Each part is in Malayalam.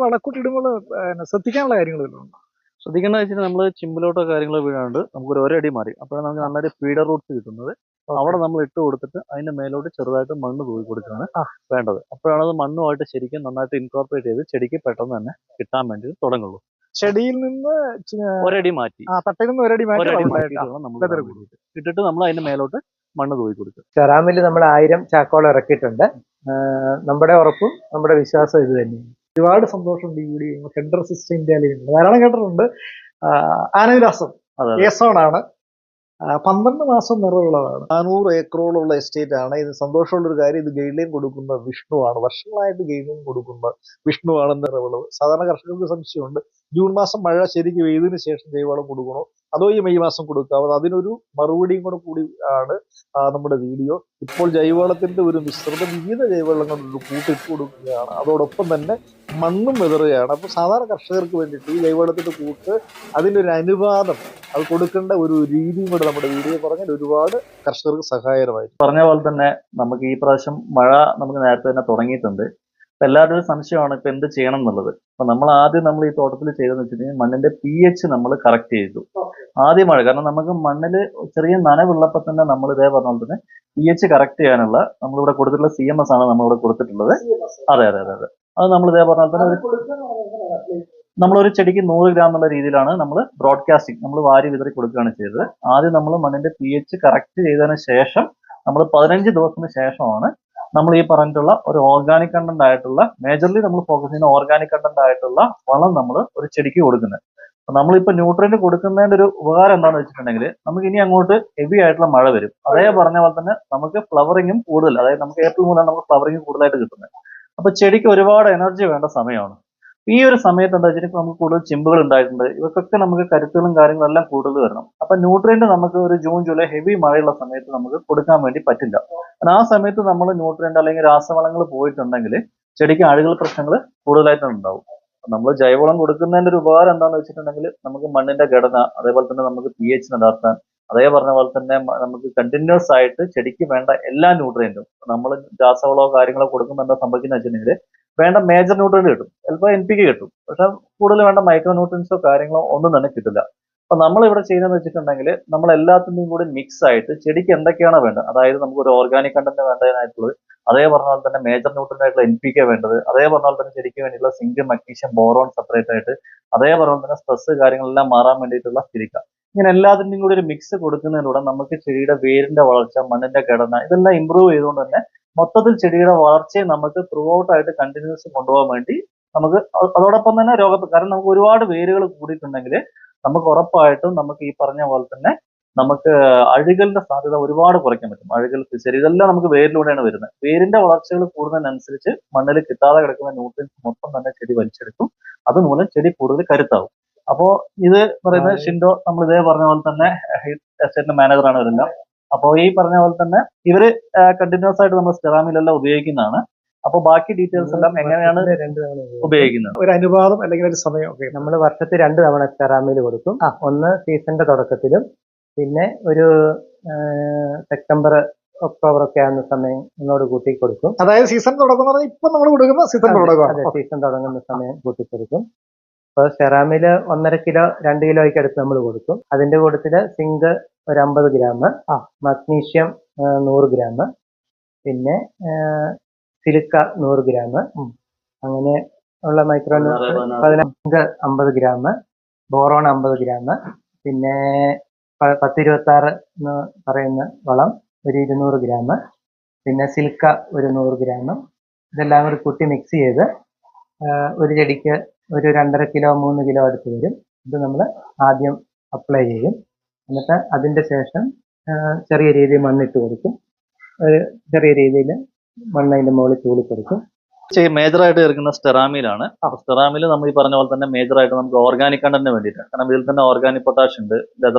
വളക്കൂട്ടിടുമ്പോൾ ശ്രദ്ധിക്കാനുള്ള കാര്യങ്ങൾ വല്ലതും ഉണ്ടോ? ശ്രദ്ധിക്കേണ്ട വെച്ചാൽ നമ്മൾ ചിമ്പിലോട്ടോ കാര്യങ്ങളോ വീഴാണ്ട് നമുക്കൊരു ഒരടി മാറി അപ്പോഴാണ് നമുക്ക് നന്നായിട്ട് ഫീഡർ റൂട്ട്സ് കിട്ടുന്നത്. അവിടെ നമ്മൾ ഇട്ട് കൊടുത്തിട്ട് അതിന്റെ മേലോട്ട് ചെറുതായിട്ട് മണ്ണ് തൂക്കി കൊടുക്കുകയാണ് ആ. വേണ്ടത്. അപ്പോഴാണ് അത് മണ്ണുമായിട്ട് ശരിക്കും നന്നായിട്ട് ഇൻകോർപ്പറേറ്റ് ചെയ്ത് ചെടിക്ക് പെട്ടെന്ന് തന്നെ കിട്ടാൻ വേണ്ടി തുടങ്ങുള്ളൂ. ചെടിയിൽ നിന്ന് ഒരടി മാറ്റി തട്ടയിൽ നിന്ന് ഒരടി മാറ്റി ഒരടി റൗണ്ടായിട്ട് മാറ്റിയിട്ട് വേണം നമ്മൾ ഇട്ടിട്ട് നമ്മൾ അതിന്റെ മേലോട്ട് മണ്ണ് തൂക്കി കൊടുക്കുക. സെറാമിൽ നമ്മൾ 1000 ചാക്കോളം ഇറക്കിയിട്ടുണ്ട്. നമ്മുടെ ഉറപ്പും നമ്മുടെ വിശ്വാസവും ഇത് തന്നെയാണ്. ഒരുപാട് സന്തോഷമുണ്ട് ഈ വീഡിയോ. ഹെഡർ സിസ്റ്റം ഇന്ത്യയിൽ ധാരാളം കേട്ടിട്ടുണ്ട്. ആനവിലാസം ഏസോണാണ്. 12 മാസം നിറവുള്ളതാണ്. 400 ഏക്കറോളമുള്ള എസ്റ്റേറ്റ് ആണ്. ഇത് സന്തോഷമുള്ളൊരു കാര്യം, ഇത് ഗൈഡ് ലൈൻ കൊടുക്കുന്ന വിഷ്ണുവാണ്. വർഷങ്ങളായിട്ട് ഗൈഡ് ലൈൻ കൊടുക്കുന്ന വിഷ്ണുവാണ് നിറവുള്ളത്. സാധാരണ കർഷകർക്ക് സംശയമുണ്ട്, ജൂൺ മാസം മഴ ശരിക്കും പെയ്തതിനു ശേഷം ജൈവവളം കൊടുക്കണോ അതോ ഈ മെയ് മാസം കൊടുക്കാവോ? അതിനൊരു മറുപടിയും കൂടി ആണ് നമ്മുടെ വീഡിയോ. ഇപ്പോൾ ജൈവവളത്തിന്റെ ഒരു മിശ്രിതം വിവിധ ജൈവവളങ്ങളുടെ കൂട്ടിട്ട് കൊടുക്കുകയാണ്. അതോടൊപ്പം തന്നെ മണ്ണും വിതറുകയാണ്. അപ്പോൾ സാധാരണ കർഷകർക്ക് വേണ്ടിയിട്ട് ഈ ജൈവവളത്തിന്റെ കൂട്ട് അതിനൊരു അനുപാതം അത് കൊടുക്കേണ്ട ഒരു രീതിയും കൂടെ നമ്മുടെ വീഡിയോ പറഞ്ഞാൽ ഒരുപാട് കർഷകർക്ക് സഹായകരമായി. പറഞ്ഞ പോലെ തന്നെ നമുക്ക് ഈ പ്രാവശ്യം മഴ നമുക്ക് നേരത്തെ തന്നെ തുടങ്ങിയിട്ടുണ്ട്. അപ്പൊ എല്ലാവരുടെയും സംശയമാണ് ഇപ്പൊ എന്ത് ചെയ്യണം എന്നുള്ളത്. അപ്പൊ നമ്മൾ ഈ തോട്ടത്തിൽ ചെയ്തെന്ന് വെച്ചിട്ടുണ്ടെങ്കിൽ മണ്ണിന്റെ pH നമ്മൾ കറക്റ്റ് ചെയ്തു ആദ്യം മഴ. കാരണം നമുക്ക് മണ്ണിൽ ചെറിയ നനവുള്ളപ്പോൾ തന്നെ നമ്മൾ ഇതേ പറഞ്ഞ പോലെ തന്നെ pH കറക്റ്റ് ചെയ്യാനുള്ള നമ്മളിവിടെ കൊടുത്തിട്ടുള്ള CMS ആണ് നമ്മളിവിടെ കൊടുത്തിട്ടുള്ളത്. അതെ. അത് നമ്മൾ ഇതേ പറഞ്ഞ പോലെ തന്നെ നമ്മളൊരു ചെടിക്ക് 100 ഗ്രാം എന്നുള്ള രീതിയിലാണ് നമ്മൾ ബ്രോഡ്കാസ്റ്റിംഗ് നമ്മൾ വാരി വിതറി കൊടുക്കുകയാണ് ചെയ്തത്. ആദ്യം നമ്മൾ മണ്ണിന്റെ pH കറക്റ്റ് ചെയ്തതിന് ശേഷം നമ്മൾ 15 ദിവസത്തിന് ശേഷമാണ് നമ്മൾ ഈ പറഞ്ഞിട്ടുള്ള ഒരു ഓർഗാനിക് കണ്ടന്റ് ആയിട്ടുള്ള മേജർലി നമ്മൾ ഫോക്കസ് ചെയ്യുന്ന ഓർഗാനിക് കണ്ടന്റ് ആയിട്ടുള്ള വളം നമ്മൾ ഒരു ചെടിക്ക് കൊടുക്കുന്നത്. അപ്പൊ നമ്മളിപ്പോ ന്യൂട്രിയന്റ് കൊടുക്കുന്നതിന്റെ ഒരു ഉപകാരം എന്താണെന്ന് വെച്ചിട്ടുണ്ടെങ്കിൽ നമുക്ക് ഇനി അങ്ങോട്ട് ഹെവി ആയിട്ടുള്ള മഴ വരും. അതേ പറഞ്ഞ പോലെ തന്നെ നമുക്ക് ഫ്ലവറിങ്ങും കൂടുതൽ, അതായത് നമുക്ക് ഏപ്രിൽ മുതലാണ് നമുക്ക് ഫ്ലവറിങ് കൂടുതലായിട്ട് കിട്ടുന്നത്. അപ്പൊ ചെടിക്ക് ഒരുപാട് എനർജി വേണ്ട സമയമാണ്. ഈ ഒരു സമയത്ത് എന്താ വെച്ചാൽ നമുക്ക് കൂടുതൽ ചിമ്പുകൾ ഉണ്ടായിട്ടുണ്ട്. ഇവർക്കൊക്കെ നമുക്ക് കരുത്തുകളും കാര്യങ്ങളും എല്ലാം കൂടുതൽ വരണം. അപ്പൊ ന്യൂട്രിയന്റ് നമുക്ക് ഒരു ജൂൺ ജൂലൈ ഹെവി മഴയുള്ള സമയത്ത് നമുക്ക് കൊടുക്കാൻ വേണ്ടി പറ്റില്ല. കാരണം ആ സമയത്ത് നമ്മൾ ന്യൂട്രിയന്റ് അല്ലെങ്കിൽ രാസവളങ്ങൾ പോയിട്ടുണ്ടെങ്കിൽ ചെടിക്ക് അഴുകൽ പ്രശ്നങ്ങൾ കൂടുതലായിട്ടാണ് ഉണ്ടാവും. നമ്മൾ ജൈവവളം കൊടുക്കുന്നതിന്റെ ഒരു ഉപകാരം എന്താണെന്ന് വെച്ചിട്ടുണ്ടെങ്കിൽ നമുക്ക് മണ്ണിന്റെ ഘടന, അതേപോലെ തന്നെ നമുക്ക് pH നിലനിർത്താൻ, അതേ പറഞ്ഞ പോലെ തന്നെ നമുക്ക് കണ്ടിന്യൂസ് ആയിട്ട് ചെടിക്ക് വേണ്ട എല്ലാ ന്യൂട്രിയന്റും നമ്മൾ രാസവളമോ കാര്യങ്ങളോ കൊടുക്കുമ്പോൾ എന്താ സംഭവിക്കുന്നത് വെച്ചിട്ടുണ്ടെങ്കിൽ വേണ്ട മേജർ ന്യൂട്രിയന്റ് കിട്ടും, ചിലപ്പോൾ NPK കിട്ടും, പക്ഷെ കൂടുതൽ വേണ്ട മൈക്രോ ന്യൂട്രിയൻസോ കാര്യങ്ങളോ ഒന്നും തന്നെ കിട്ടില്ല. അപ്പൊ നമ്മൾ ഇവിടെ ചെയ്യുന്നതെന്ന് വെച്ചിട്ടുണ്ടെങ്കിൽ നമ്മൾ എല്ലാത്തിന്റെയും കൂടി മിക്സ് ആയിട്ട് ചെടിക്ക് എന്തൊക്കെയാണോ വേണ്ടത്, അതായത് നമുക്ക് ഒരു ഓർഗാനിക് കണ്ടന്റ് വേണ്ടതിനായിട്ടുള്ളത്, അതേ പറഞ്ഞ പോലെ തന്നെ മേജർ ന്യൂട്രിയന്റ് ആയിട്ടുള്ള NPK വേണ്ടത്, അതേ പറഞ്ഞ പോലെ തന്നെ ചെടിക്ക് വേണ്ടിയിട്ടുള്ള സിങ്ക്, മഗ്നീഷ്യം, ബോറോൺ സെപ്പറേറ്റ് ആയിട്ട്, അതേ പറഞ്ഞ പോലെ തന്നെ സ്ട്രെസ് കാര്യങ്ങളെല്ലാം മാറാൻ വേണ്ടിയിട്ടുള്ള സിലിക്ക, ഇങ്ങനെ എല്ലാത്തിന്റെയും കൂടി ഒരു മിക്സ് കൊടുക്കുന്നതിലൂടെ നമുക്ക് ചെടിയുടെ വേരിന്റെ വളർച്ച, മണ്ണിന്റെ ഘടന ഇതെല്ലാം ഇമ്പ്രൂവ് ചെയ്തുകൊണ്ട് തന്നെ മൊത്തത്തിൽ ചെടിയുടെ വളർച്ചയെ നമുക്ക് ത്രൂ ഔട്ട് ആയിട്ട് കണ്ടിന്യൂസ് കൊണ്ടുപോകാൻ വേണ്ടി നമുക്ക് അതോടൊപ്പം തന്നെ കാരണം നമുക്ക് ഒരുപാട് വേരുകൾ കൂടിയിട്ടുണ്ടെങ്കിൽ നമുക്ക് ഉറപ്പായിട്ടും നമുക്ക് ഈ പറഞ്ഞ പോലെ തന്നെ നമുക്ക് അഴുകലിന്റെ സാധ്യത ഒരുപാട് കുറയ്ക്കാൻ പറ്റും. അഴുകൽ, ഫിസരി ഇതെല്ലാം നമുക്ക് വേരിലൂടെയാണ് വരുന്നത്. വേരിന്റെ വളർച്ചകൾ കൂടുന്നതിനനുസരിച്ച് മണ്ണിൽ കിട്ടാതെ കിടക്കുന്ന ന്യൂട്രിയൻസ് മൊത്തം തന്നെ ചെടി വലിച്ചെടുക്കും. അതുമൂലം ചെടി കൂടുതൽ കരുത്താവും. അപ്പോ ഇത് പറയുന്നത് ഷിൻഡോ നമ്മൾ ഇതേ പറഞ്ഞ പോലെ തന്നെ എസ്റ്റേറ്റിന്റെ മാനേജറാണ് ഇവരെല്ലാം. അപ്പോൾ ഈ പറഞ്ഞ പോലെ തന്നെ ഇവര് കണ്ടിന്യൂസ് ആയിട്ട് നമ്മൾ സ്റ്റെറാമിലെല്ലാം ഉപയോഗിക്കുന്നതാണ്. അപ്പൊ ബാക്കി ഡീറ്റെയിൽസ് എല്ലാം എങ്ങനെയാണ് ഉപയോഗിക്കുന്നത്, ഒരു അനുപാതം അല്ലെങ്കിൽ ഒരു സമയം നമ്മൾ വർഷത്തിൽ 2 തവണ സ്റ്റെറാമിൽ കൊടുക്കും. ഒന്ന് സീസണിന്റെ തുടക്കത്തിലും പിന്നെ ഒരു സെപ്റ്റംബർ ഒക്ടോബർ ഒക്കെ ആകുന്ന സമയം എന്നോട് കൂട്ടി കൊടുക്കും. അതായത് സീസൺ തുടങ്ങുന്നത് ഇപ്പൊ നമ്മൾ കൊടുക്കുന്ന സീസൺ തുടങ്ങും. സീസൺ തുടങ്ങുന്ന സമയം കൂട്ടി കൊടുക്കും. ഇപ്പോൾ സ്റ്റെറാമില് 1.5 കിലോ 2 കിലോയ്ക്ക് അടുത്ത് നമ്മൾ കൊടുക്കും. അതിന്റെ കൂട്ടത്തില് സിങ്ക് ഒരു 50 ഗ്രാം, മഗ്നീഷ്യം 100 ഗ്രാം, പിന്നെ സിലിക്ക 100 ഗ്രാം, അങ്ങനെ ഉള്ള മൈക്രോ 50 ഗ്രാം, ബോറോൺ 50 ഗ്രാം, പിന്നെ 1026 എന്ന് പറയുന്ന വളം ഒരു 200 ഗ്രാം, പിന്നെ സിലിക്ക ഒരു 100 ഗ്രാം, ഇതെല്ലാം കൂടി കൂട്ടി മിക്സ് ചെയ്ത് ഒരു ചെടിക്ക് ഒരു 2.5 കിലോ 3 കിലോ അടുത്ത് വരും. ഇത് നമ്മൾ ആദ്യം അപ്ലൈ ചെയ്യും. എന്നിട്ട് അതിന്റെ ശേഷം ചെറിയ രീതിയിൽ മണ്ണിട്ട് കൊടുക്കും. ചെറിയ രീതിയിൽ മണ്ണ് അതിന്റെ മുകളിൽ തൂളി കൊടുക്കും. മേജറായിട്ട് ചേർക്കുന്ന സ്റ്റെറാമിലാണ്. സ്റ്റെറാമിൽ നമ്മൾ ഈ പറഞ്ഞ പോലെ തന്നെ മേജറായിട്ട് നമുക്ക് ഓർഗാനിക് കണ്ടന്റിന് വേണ്ടിയിട്ട്, കാരണം ഇതിൽ തന്നെ ഓർഗാനിക് പൊട്ടാഷ് ഉണ്ട്,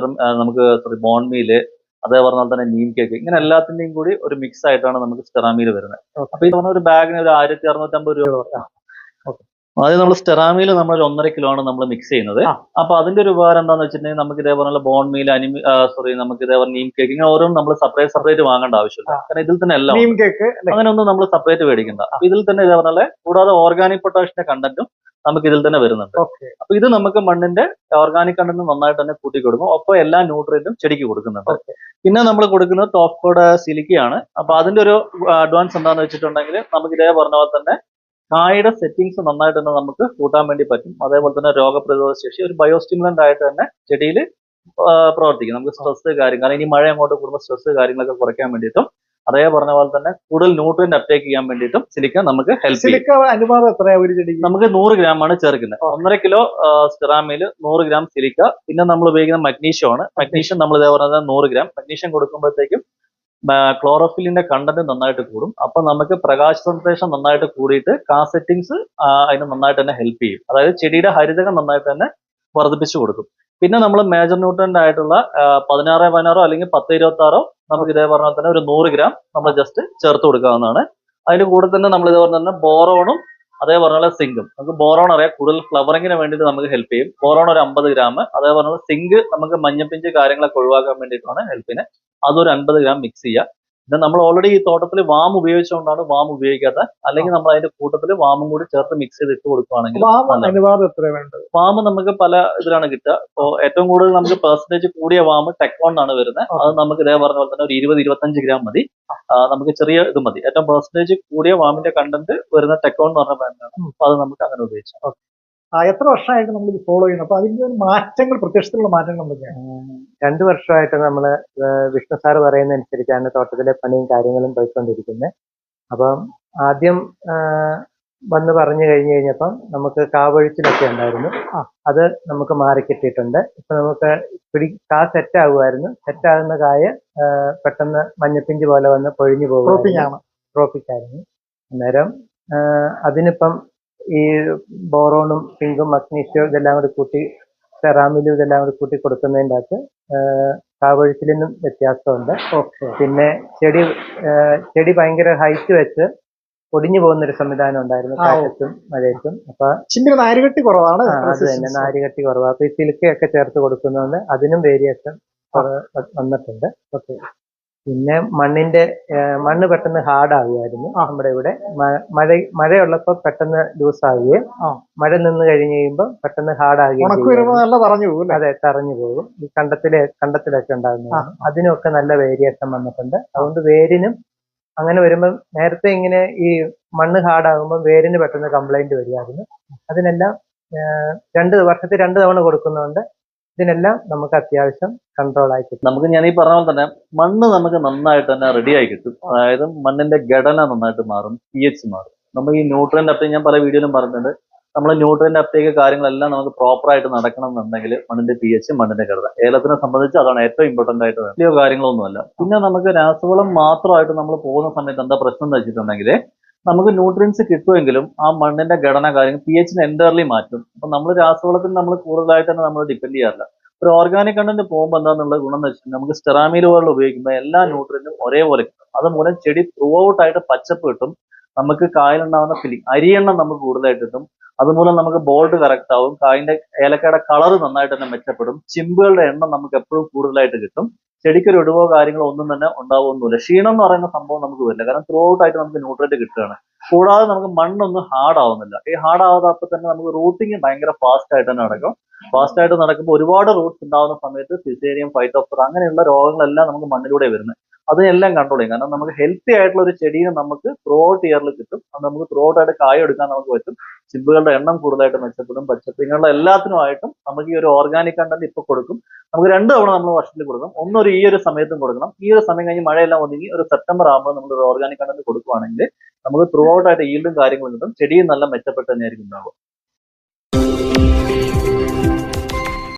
നമുക്ക് ബോൺ മീല്, അതേ പറഞ്ഞ പോലെ തന്നെ നീം കേക്ക്, ഇങ്ങനെ എല്ലാത്തിന്റെയും കൂടി ഒരു മിക്സ് ആയിട്ടാണ് നമുക്ക് സ്റ്റെറാമിൽ വരുന്നത്. അപ്പൊ ഈ പറഞ്ഞ ഒരു ബാഗിന് ഒരു 1650 രൂപ. ആദ്യം നമ്മൾ സ്റ്റെറാമിൽ നമ്മൾ 1.5 കിലോ ആണ് നമ്മൾ മിക്സ് ചെയ്യുന്നത്. അപ്പൊ അതിന്റെ ഒരു ഉപകാരം എന്താണെന്ന് വെച്ചിട്ടുണ്ടെങ്കിൽ നമുക്ക് ഇതേപോലെ ബോൺ മീൽ, നമുക്ക് ഇതേപോലെ നീം കേക്ക്, ഇങ്ങനെ ഓരോന്നും നമ്മൾ സെപ്പറേറ്റ് വാങ്ങേണ്ട ആവശ്യമില്ല. കാരണം ഇതിൽ തന്നെ എല്ലാം അങ്ങനെ ഒന്നും നമ്മൾ സെപ്പറേറ്റ് മേടിക്കണ്ട. ഇതിൽ തന്നെ ഇതേപോലെ കൂടാതെ ഓർഗാനിക് പൊട്ടാഷിന്റെ കണ്ടന്റും നമുക്ക് ഇതിൽ തന്നെ വരുന്നുണ്ട്. ഓക്കെ. അപ്പൊ ഇത് നമുക്ക് മണ്ണിന്റെ ഓർഗാനിക് കണ്ടന്റ് നന്നായിട്ട് തന്നെ കൂട്ടി കൊടുക്കും. ഒപ്പം എല്ലാ ന്യൂട്രിയന്റും ചെടിക്ക് കൊടുക്കുന്നുണ്ട്. പിന്നെ നമ്മൾ കൊടുക്കുന്നത് ടോപ്പ് കോഡ് സിലിക്കയാണ്. അപ്പൊ അതിന്റെ ഒരു അഡ്വാൻസ് എന്താണെന്ന് വെച്ചിട്ടുണ്ടെങ്കിൽ നമുക്ക് ഇതേ പറഞ്ഞ പോലെ തന്നെ കായുടെ സെറ്റിങ്സ് നന്നായിട്ട് തന്നെ നമുക്ക് കൂട്ടാൻ വേണ്ടി പറ്റും. അതേപോലെ തന്നെ രോഗപ്രതിരോധ ശേഷി ഒരു ബയോസ്റ്റിമുലന്റ് ആയിട്ട് തന്നെ ചെടിയിൽ പ്രവർത്തിക്കും. നമുക്ക് സ്ട്രെസ് കാര്യങ്ങൾ, ഇനി മഴ അങ്ങോട്ട് കൂടുമ്പോൾ സ്ട്രെസ് കാര്യങ്ങളൊക്കെ കുറയ്ക്കാൻ വേണ്ടിയിട്ടും അതേ പറഞ്ഞ പോലെ തന്നെ കൂടുതൽ ന്യൂട്രിയന്റ് അപ്ടേക്ക് ചെയ്യാൻ വേണ്ടിയിട്ടും സിലിക്ക നമുക്ക് ഹെൽപ്പ് ചെയ്യും. സിലിക്ക അനുപാതം എത്രയാ ഒരു ചെടിക്ക്? നമുക്ക് 100 gram ആണ് ചേർക്കുന്നത്. 1.5 കിലോ സ്റ്റെറാമിൽ 100 gram സിലിക്ക. പിന്നെ നമ്മൾ ഉപയോഗിക്കുന്ന മഗ്നീഷ്യം ആണ്. മഗ്നീഷ്യം നമ്മൾ ഇതേ പറഞ്ഞാൽ 100 gram മഗ്നീഷ്യം കൊടുക്കുമ്പോഴത്തേക്കും ക്ലോറോഫില്ലിന്റെ കണ്ടന്റ് നന്നായിട്ട് കൂടും. അപ്പൊ നമുക്ക് പ്രകാശ സംശ്ലേഷണം നന്നായിട്ട് കൂടിയിട്ട് കാസെറ്റിങ്സ് അതിന് നന്നായിട്ട് തന്നെ ഹെൽപ്പ് ചെയ്യും. അതായത് ചെടിയുടെ ഹരിതകം നന്നായിട്ട് തന്നെ വർദ്ധിപ്പിച്ചു കൊടുക്കും. പിന്നെ നമ്മൾ മേജർ ന്യൂട്രന്റ് ആയിട്ടുള്ള 16 അല്ലെങ്കിൽ 10-26 നമുക്ക് ഇതേ പറഞ്ഞാൽ തന്നെ ഒരു 100 gram നമ്മൾ ജസ്റ്റ് ചേർത്ത് കൊടുക്കാവുന്നതാണ്. അതിന്റെ കൂടെ തന്നെ നമ്മൾ ഇതേ പറഞ്ഞ തന്നെ ബോറോണും അതേ പറഞ്ഞ സിങ്കും. നമുക്ക് ബോറോൺ അറിയാം കൂടുതൽ ഫ്ലവറിങ്ങിന് വേണ്ടിയിട്ട് നമുക്ക് ഹെൽപ്പ് ചെയ്യും. ബോറോൺ ഒരു 50 gram, അതേ പറഞ്ഞ സിങ്ക് നമുക്ക് മഞ്ഞപ്പിഞ്ച് കാര്യങ്ങളൊക്കെ ഒഴിവാക്കാൻ വേണ്ടിയിട്ടാണ് ഹെൽപ്പിന്. അതൊരു 50 gram മിക്സ് ചെയ്യുക. പിന്നെ നമ്മൾ ഓൾറെഡി ഈ തോട്ടത്തിൽ വാം ഉപയോഗിച്ചുകൊണ്ടാണ് വാം ഉപയോഗിക്കാത്ത, അല്ലെങ്കിൽ നമ്മൾ അതിന്റെ കൂട്ടത്തിൽ വാമും കൂടി ചേർത്ത് മിക്സ് ചെയ്ത് ഇട്ട് കൊടുക്കുകയാണെങ്കിൽ അനുപാതം എത്ര വേണ്ടത്? വാമ് നമുക്ക് പല ഇതിലാണ് കിട്ടുക. അപ്പോൾ ഏറ്റവും കൂടുതൽ നമുക്ക് പെർസെന്റേജ് കൂടിയ വാമ് ടെക്കോൺ ആണ് വരുന്നത്. അത് നമുക്ക് ഇതേ പറഞ്ഞ പോലെ തന്നെ ഒരു 20-25 gram മതി. നമുക്ക് ചെറിയ ഇത് മതി. ഏറ്റവും പെർസെന്റേജ് കൂടിയ വാമിന്റെ കണ്ടന്റ് വരുന്ന ടെക്കോൺ എന്ന് പറഞ്ഞ ബ്രാൻഡാണ്. അപ്പൊ അത് നമുക്ക് അങ്ങനെ ഉപയോഗിക്കാം. എത്ര വർഷമായിട്ട് നമ്മൾ ഇത് ഫോളോ ചെയ്യുന്നു? അപ്പൊ അതിന്റെ മാറ്റങ്ങൾ, പ്രത്യക്ഷത്തിലുള്ള മാറ്റങ്ങൾ എന്തൊക്കെയാണ്? 2 വർഷമായിട്ട് നമ്മൾ വിഷ്ണു സാറ് പറയുന്നതനുസരിച്ചാണ് തോട്ടത്തിലെ പണിയും കാര്യങ്ങളും പോയിക്കൊണ്ടിരിക്കുന്നത്. അപ്പം ആദ്യം വന്ന് പറഞ്ഞു കഴിഞ്ഞപ്പം നമുക്ക് കാവൊഴിച്ചിലൊക്കെ ഉണ്ടായിരുന്നു. അത് നമുക്ക് മാറിക്കിട്ടിയിട്ടുണ്ട്. ഇപ്പൊ നമുക്ക് കാ സെറ്റ് ആകുമായിരുന്നു. സെറ്റ് ആകുന്ന കായ പെട്ടെന്ന് മഞ്ഞപ്പിഞ്ച് പോലെ വന്ന് പൊഴിഞ്ഞു പോകും. ട്രോപ്പിക്കായിരുന്നു. അന്നേരം അതിനിപ്പം ഈ ബോറോണും സിങ്കും മഗ്നീഷ്യവും ഇതെല്ലാം കൂടി കൂട്ടി സെറാമിലും ഇതെല്ലാം കൂടി കൂട്ടി കൊടുക്കുന്നതിൻ്റെ അകത്ത് കാവൊഴിച്ചിലിനും വ്യത്യാസമുണ്ട്. പിന്നെ ചെടി ഭയങ്കര ഹൈറ്റ് വെച്ച് ഒടിഞ്ഞു പോകുന്നൊരു സംവിധാനം ഉണ്ടായിരുന്നു കാറ്റത്തും മഴയത്തും. അപ്പൊ നാരുകട്ടി കുറവാണ്. അത് തന്നെ, നാരുകട്ടി കുറവാണ്. അപ്പൊ ഈ സിലിക്കയൊക്കെ ചേർത്ത് കൊടുക്കുന്നതുകൊണ്ട് അതിനും വേരിയേഷൻ വന്നിട്ടുണ്ട്. ഓക്കെ. പിന്നെ മണ്ണ് പെട്ടെന്ന് ഹാർഡ് ആകുമായിരുന്നു നമ്മുടെ ഇവിടെ. മഴയുള്ളപ്പോൾ പെട്ടെന്ന് ലൂസ് ആവുകയും മഴ നിന്ന് കഴിഞ്ഞ് കഴിയുമ്പോൾ പെട്ടെന്ന് ഹാർഡ് ആകുകയും, അതെ, തറഞ്ഞു പോകും. ഈ കണ്ടത്തിലൊക്കെ ഉണ്ടാകുന്നതാണ്. അതിനൊക്കെ നല്ല വേരിയേഷൻ വന്നിട്ടുണ്ട്. അതുകൊണ്ട് വേരിനും അങ്ങനെ വരുമ്പോൾ നേരത്തെ ഇങ്ങനെ ഈ മണ്ണ് ഹാർഡ് ആകുമ്പോൾ വേരിന് പെട്ടെന്ന് കംപ്ലൈന്റ് വരുമായിരുന്നു. അതിനെല്ലാം 2 വർഷത്തിൽ 2 തവണ കൊടുക്കുന്നതുകൊണ്ട് ഇതിനെല്ലാം നമുക്ക് അത്യാവശ്യം കൺട്രോൾ ആയി കിട്ടും. നമുക്ക് ഞാൻ ഈ പറഞ്ഞ പോലെ തന്നെ മണ്ണ് നമുക്ക് നന്നായിട്ട് തന്നെ റെഡി ആയി കിട്ടും. അതായത് മണ്ണിന്റെ ഘടന നന്നായിട്ട് മാറും, pH മാറും. നമ്മൾ ഈ ന്യൂട്രിയന്റ് അപ്ടേക്ക് ഞാൻ പല വീഡിയോയിലും പറഞ്ഞിട്ടുണ്ട്. നമ്മൾ ന്യൂട്രിയന്റ് അപ്ടേക്ക് കാര്യങ്ങളെല്ലാം നമുക്ക് പ്രോപ്പർ ആയിട്ട് നടക്കണം എന്നുണ്ടെങ്കിൽ മണ്ണിന്റെ pH, മണ്ണിന്റെ ഘടന, ഏലത്തിനെ സംബന്ധിച്ച് അതാണ് ഏറ്റവും ഇമ്പോർട്ടന്റ് ആയിട്ട് വലിയ കാര്യങ്ങളൊന്നുമല്ല. പിന്നെ നമുക്ക് രാസവളം മാത്രമായിട്ട് നമ്മൾ പോകുന്ന സമയത്ത് എന്താ പ്രശ്നം എന്ന് വെച്ചിട്ടുണ്ടെങ്കിൽ നമുക്ക് ന്യൂട്രിയൻസ് കിട്ടുമെങ്കിലും ആ മണ്ണിന്റെ ഘടന കാര്യങ്ങൾ pH എൻറ്റയർലി മാറ്റും. അപ്പൊ നമ്മൾ രാസവളത്തിന് നമ്മൾ കൂടുതലായിട്ട് തന്നെ നമ്മൾ ഡിപ്പെൻഡ് ചെയ്യാറില്ല. ഒരു ഓർഗാനിക് കണ്ടന്റ് പോകുമ്പോൾ എന്താണെന്നുള്ള ഗുണം എന്ന് വെച്ചാൽ നമുക്ക് സ്റ്റെറാമീൽ പോലുള്ള ഉപയോഗിക്കുമ്പോൾ എല്ലാ ന്യൂട്രിയന്റും ഒരേപോലെ കിട്ടും. അതുമൂലം ചെടി ത്രൂ ഔട്ട് ആയിട്ട് പച്ചപ്പ് കിട്ടും. നമുക്ക് കായലുണ്ടാവുന്ന ഫില്ലിംഗ്, അരിയെണ്ണം നമുക്ക് കൂടുതലായിട്ട് കിട്ടും. അതുമൂലം നമുക്ക് ബോൾഡ് കറക്റ്റ് ആവും. കായിന്റെ ഏലക്കയുടെ കളർ നന്നായിട്ട് തന്നെ മെച്ചപ്പെടും. ചിമ്പുകളുടെ എണ്ണം നമുക്ക് എപ്പോഴും കൂടുതലായിട്ട് കിട്ടും. ചെടിക്കൊരു ഒടിവോ കാര്യങ്ങളോ ഒന്നും തന്നെ ഉണ്ടാവുകയൊന്നുമില്ല. ക്ഷീണം എന്ന് പറയുന്ന സംഭവം നമുക്ക് വരില്ല. കാരണം ത്രൂ ഔട്ട് ആയിട്ട് നമുക്ക് ന്യൂട്രിയന്റ് കിട്ടുകയാണ്. കൂടാതെ നമുക്ക് മണ്ണൊന്നും ഹാർഡ് ആവുന്നില്ല. ഈ ഹാർഡ് ആവാത്തപ്പോൾ തന്നെ നമുക്ക് റൂട്ടിങ് ഭയങ്കര ഫാസ്റ്റ് ആയിട്ട് തന്നെ നടക്കും. ഫാസ്റ്റ് ആയിട്ട് നടക്കുമ്പോൾ ഒരുപാട് റൂട്ട്സ് ഉണ്ടാകുന്ന സമയത്ത് സിസേരിയം, ഫൈറ്റോഫ്തോറ അങ്ങനെയുള്ള രോഗങ്ങളെല്ലാം നമുക്ക് മണ്ണിലൂടെ വരുന്നത്. അതിനെല്ലാം കൺട്രോൾ ചെയ്യും. കാരണം നമുക്ക് ഹെൽത്തി ആയിട്ടുള്ള ഒരു ചെടീനെ നമുക്ക് ത്രൂ ഔട്ട് ഇയറിൽ കിട്ടും. അത് നമുക്ക് ത്രൂ ഔട്ട് ആയിട്ട് കായ എടുക്കാൻ നമുക്ക് പറ്റും. ചിമ്പുകളുടെ എണ്ണം കൂടുതലായിട്ട് മെച്ചപ്പെടും. പച്ചപ്പ് ഇങ്ങനെയുള്ള എല്ലാത്തിനുമായിട്ടും നമുക്ക് ഈ ഒരു ഓർഗാനിക് കണ്ടന്റ് ഇപ്പൊ കൊടുക്കും. നമുക്ക് 2 തവണ നമ്മൾ വർഷത്തിൽ കൊടുക്കണം. ഒന്നൊരു ഈ ഒരു സമയത്തും കൊടുക്കണം. ഈ ഒരു സമയം കഴിഞ്ഞ് മഴയെല്ലാം ഒതുങ്ങി ഒരു സെപ്റ്റംബർ ആകുമ്പോൾ നമ്മൾ ഒരു ഓർഗാനിക് കണ്ടന്റ് കൊടുക്കുകയാണെങ്കിൽ നമുക്ക് ത്രൂ ഔട്ട് ആയിട്ട് ഈൽഡും കാര്യങ്ങളും കിട്ടും. ചെടിയും നല്ല മെച്ചപ്പെട്ട് തന്നെയായിരിക്കും ഉണ്ടാവുക.